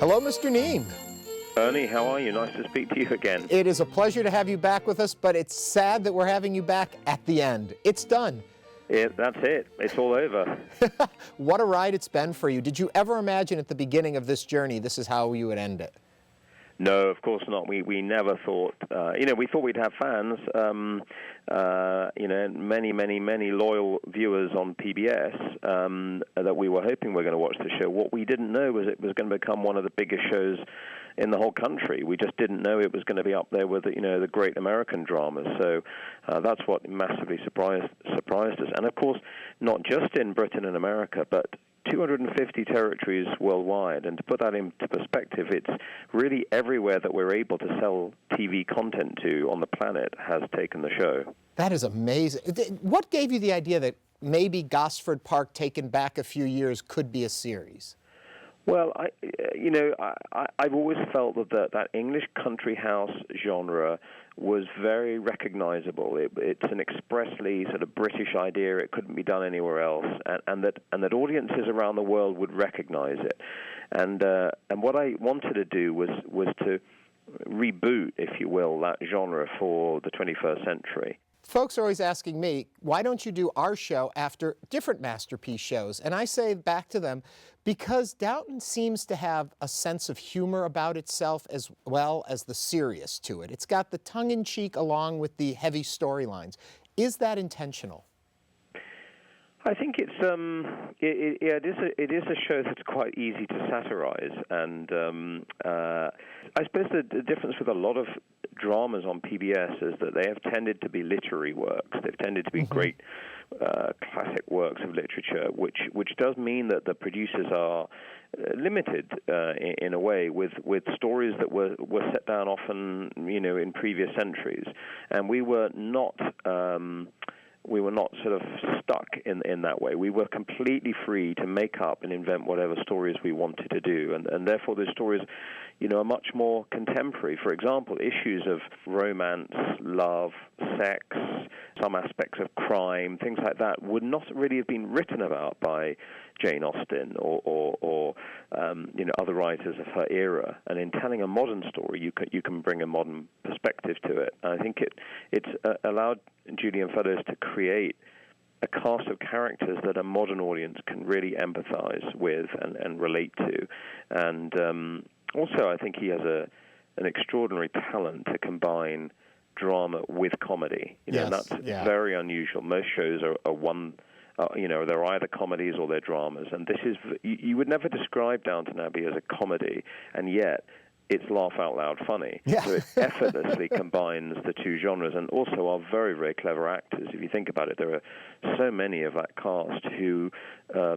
Hello, Mr. Neame. Ernie, how are you? Nice to speak to you again. It is a pleasure to have you back with us, but it's sad that we're having you back at the end. It's done. That's it. It's all over. What a ride it's been for you. Did you ever imagine at the beginning of this journey this is how you would end it? No, of course not. We never thought, we thought we'd have fans, many loyal viewers on PBS that we were hoping were going to watch the show. What we didn't know was it was going to become one of the biggest shows in the whole country. We just didn't know it was going to be up there with, the great American dramas. So that's what massively surprised us. And of course, not just in Britain and America, but 250 territories worldwide. And to put that into perspective, it's really everywhere that we're able to sell TV content to on the planet has taken the show. That is amazing. What gave you the idea that maybe Gosford Park, taken back a few years, could be a series? Well, I've always felt that English country house genre was very recognizable. It's an expressly sort of British idea. It couldn't be done anywhere else, and that audiences around the world would recognize it. And what I wanted to do was to reboot, if you will, that genre for the 21st century. Folks are always asking me, why don't you do our show after different masterpiece shows? And I say back to them, because Downton seems to have a sense of humor about itself as well as the serious to it. It's got the tongue-in-cheek along with the heavy storylines. Is that intentional? I think it is a show that's quite easy to satirize, and I suppose the difference with a lot of dramas on PBS is that they have tended to be literary works. They've tended to be great classic works of literature, which does mean that the producers are limited in a way with stories that were set down often in previous centuries, and we were not sort of stuck in that way. We were completely free to make up and invent whatever stories we wanted to do, and therefore those stories, are much more contemporary. For example, issues of romance, love, sex, some aspects of crime, things like that would not really have been written about by Jane Austen or other writers of her era. And in telling a modern story, you can bring a modern perspective to it. And I think it's allowed Julian Fellowes to create a cast of characters that a modern audience can really empathize with and relate to. And also, I think he has an extraordinary talent to combine drama with comedy. And that's very unusual. Most shows are one. They're either comedies or they're dramas, and this is you would never describe Downton Abbey as a comedy, and yet it's laugh out loud funny. Yeah. So it effortlessly combines the two genres, and also are very, very clever actors. If you think about it, there are so many of that cast who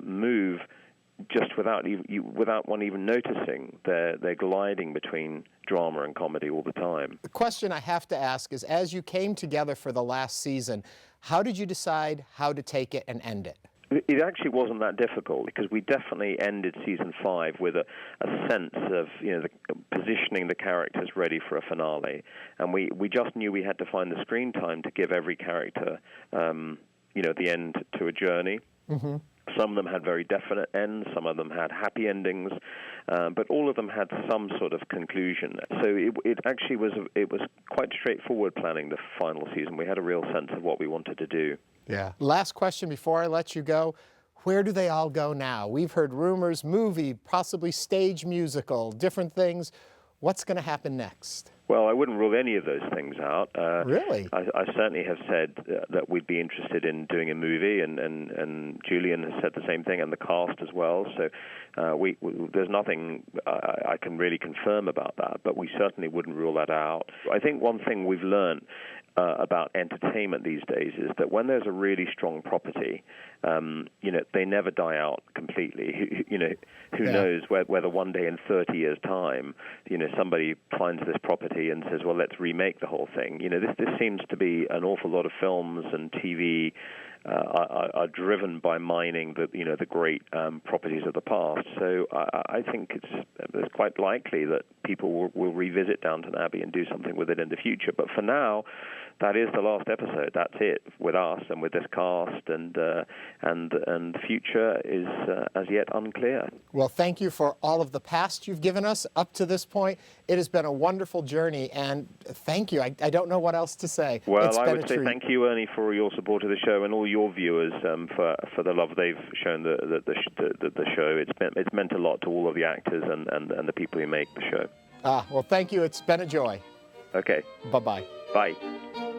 move just without one even noticing. They're gliding between drama and comedy all the time. The question I have to ask is, as you came together for the last season, how did you decide how to take it and end it? It actually wasn't that difficult, because we definitely ended season 5 with a sense of positioning the characters ready for a finale, and we just knew we had to find the screen time to give every character the end to a journey. Mm-hmm. Some of them had very definite ends, some of them had happy endings, but all of them had some sort of conclusion. So it actually was quite straightforward planning the final season. We had a real sense of what we wanted to do. Yeah. Last question before I let you go. Where do they all go now? We've heard rumors, movie, possibly stage musical, different things. What's going to happen next? Well, I wouldn't rule any of those things out. Really? I certainly have said that we'd be interested in doing a movie, and Julian has said the same thing, and the cast as well. So there's nothing I can really confirm about that, but we certainly wouldn't rule that out. I think one thing we've learned about entertainment these days is that when there's a really strong property, they never die out completely. Who knows whether one day in 30 years' time, somebody finds this property and says, well, let's remake the whole thing. This seems to be an awful lot of films and TV are driven by mining the great properties of the past. So I think it's quite likely that people will revisit Downton Abbey and do something with it in the future. But for now, that is the last episode. That's it with us and with this cast, and the future is as yet unclear. Well, thank you for all of the past you've given us up to this point. It has been a wonderful journey, and thank you. I don't know what else to say. Well, I would say thank you, Ernie, for your support of the show, and all your viewers for the love they've shown the show. It's meant a lot to all of the actors and the people who make the show. Well, thank you. It's been a joy. Okay. Bye-bye. Bye.